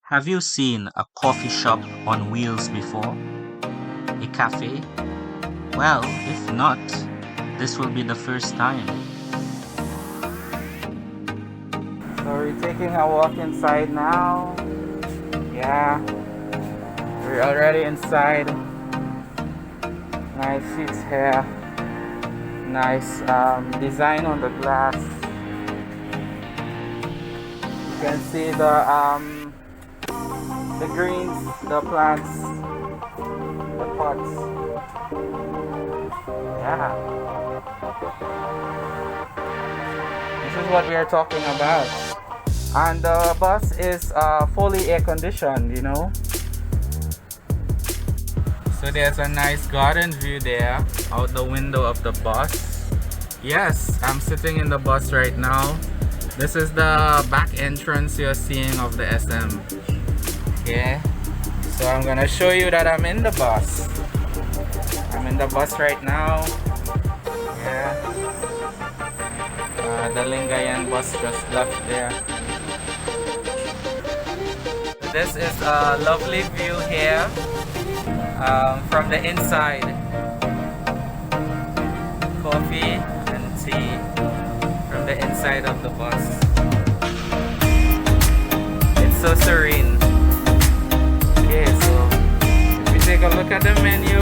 Have you seen a coffee shop on wheels before? A cafe? Well, if not, this will be the first time. So we're taking a walk inside now. Yeah, we're already inside. Nice seats here. Nice design on the glass. You can see the greens, the plants, the pots. Yeah. This is what we are talking about. And the bus is fully air conditioned, you know. So there's a nice garden view there out the window of the bus. Yes, I'm sitting in the bus right now. This is the back entrance you're seeing of the SM. Okay, so I'm gonna show you that I'm in the bus. I'm in the bus right now. Yeah, the Lingayen bus just left there. This is a lovely view here from the inside. Coffee and tea from the inside of the bus. It's so serene. Okay, so if we take a look at the menu,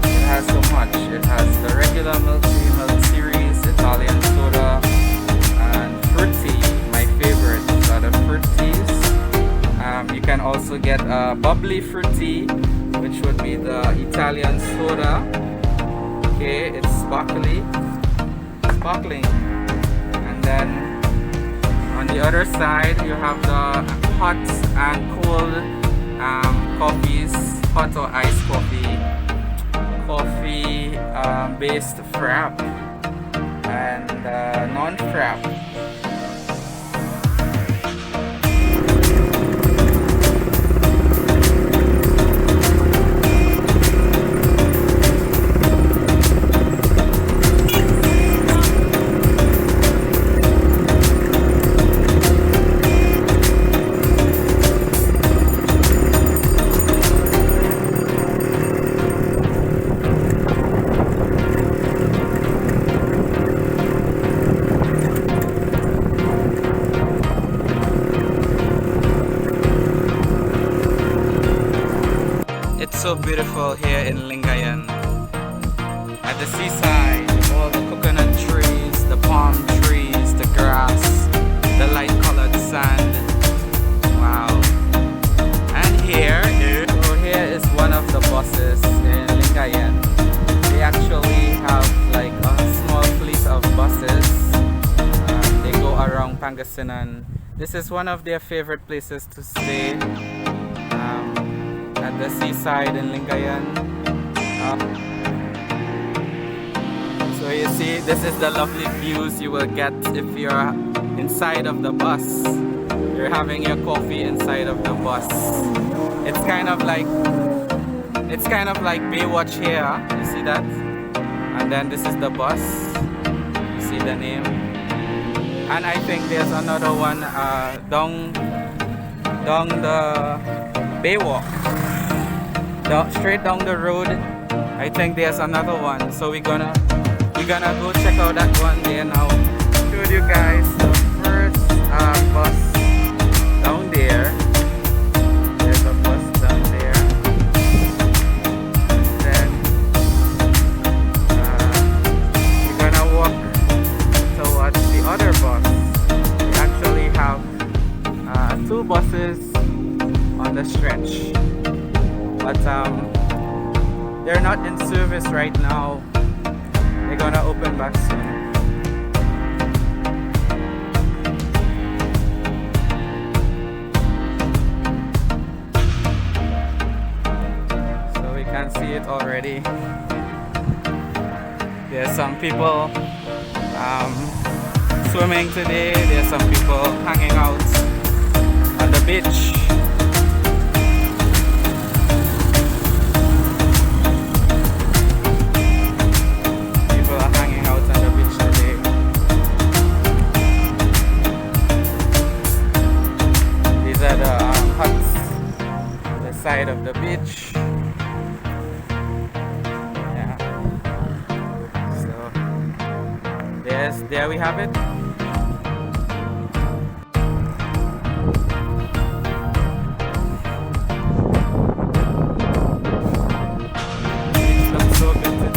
it has so much. It has the regular milk tea, milk series, Italian soda, and fruit tea. My favorite are the fruit teas. You can also get a bubbly fruit tea, which would be the Italian soda. Okay, it's sparkling. And then on the other side, you have the hot and cold coffees, hot or iced coffee, based frap, and non-frap. It's so beautiful here in Lingayen. At the seaside, all the coconut trees, the palm trees, the grass, the light colored sand. Wow. And here is one of the buses in Lingayen. They actually have like a small fleet of buses. They go around Pangasinan. This is one of their favorite places to stay. At the seaside in Lingayen. So you see, this is the lovely views you will get if you're inside of the bus. You're having your coffee inside of the bus. It's kind of like Baywatch here. You see that? And then this is the bus. You see the name. And I think there's another one down the Baywalk. Straight down the road, I think there's another one. So we're gonna go check out that one there now. Showed you guys the first bus down there. There's a bus down there. Then we're gonna walk towards the other bus. We actually have two buses on the stretch. But they're not in service right now. They're gonna open back soon. So we can see it already. There's some people swimming today. There's some people hanging out on the beach. side of the beach. Yeah. So there we have it. It looks so good today.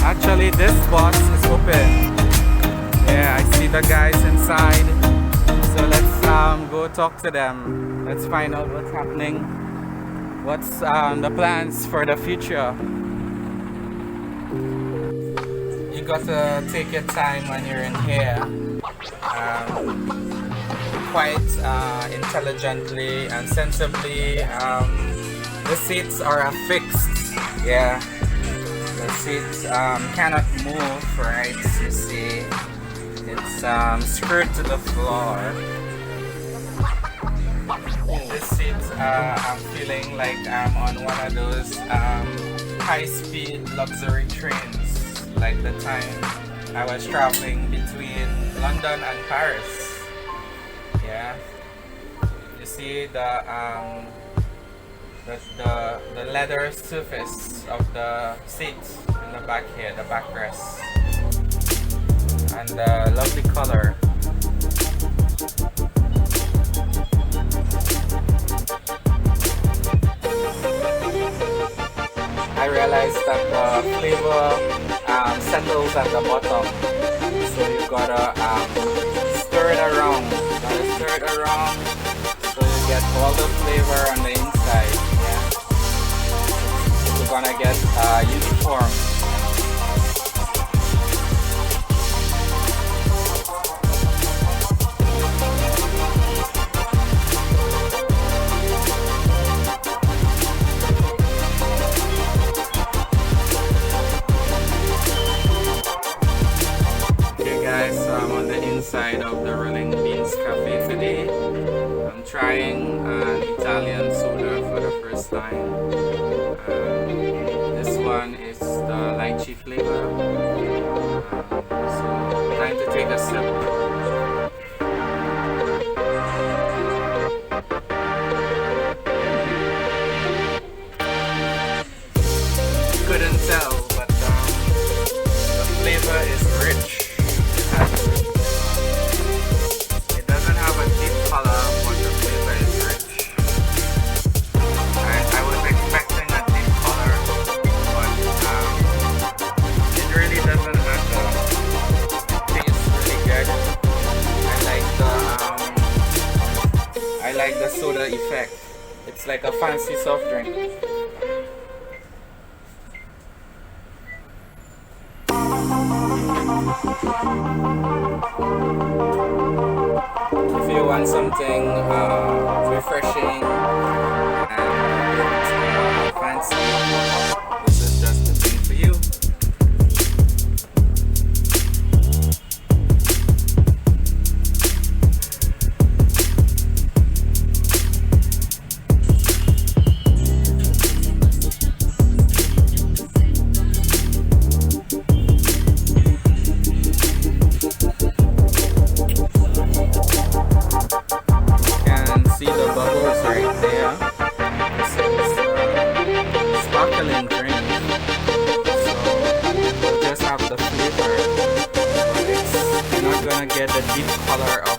Actually, this box is open. Yeah, I see the guys inside. So let's go talk to them. Let's find out what's happening. What's the plans for the future? You gotta take your time when you're in here. Quite intelligently and sensibly. The seats are affixed. Yeah. The seats cannot move, right? You see, it's screwed to the floor. In this seat, I'm feeling like I'm on one of those high-speed luxury trains, like the time I was traveling between London and Paris. Yeah, you see the leather surface of the seat in the back here, the backrest, and the lovely color. I realized that the flavor settles at the bottom, so you've gotta stir it around. So you get all the flavor on the inside. We're gonna get uniform. Okay guys, so I'm on the inside of the Rolling Beans Cafe today. I'm trying an Italian soda for the first time. This one is the lychee flavor. So time to take a sip. Couldn't tell, but the flavor is rich. It doesn't have a deep color, but the flavor is rich. I was expecting a deep color, but it really doesn't matter. It tastes really good. I like the soda effect. It's like a fancy soft drink. If you want something refreshing and fancy, this is just the thing for you. See the bubbles right there. This is sparkling drink, so you just have the flavor, but you're not gonna get the deep color of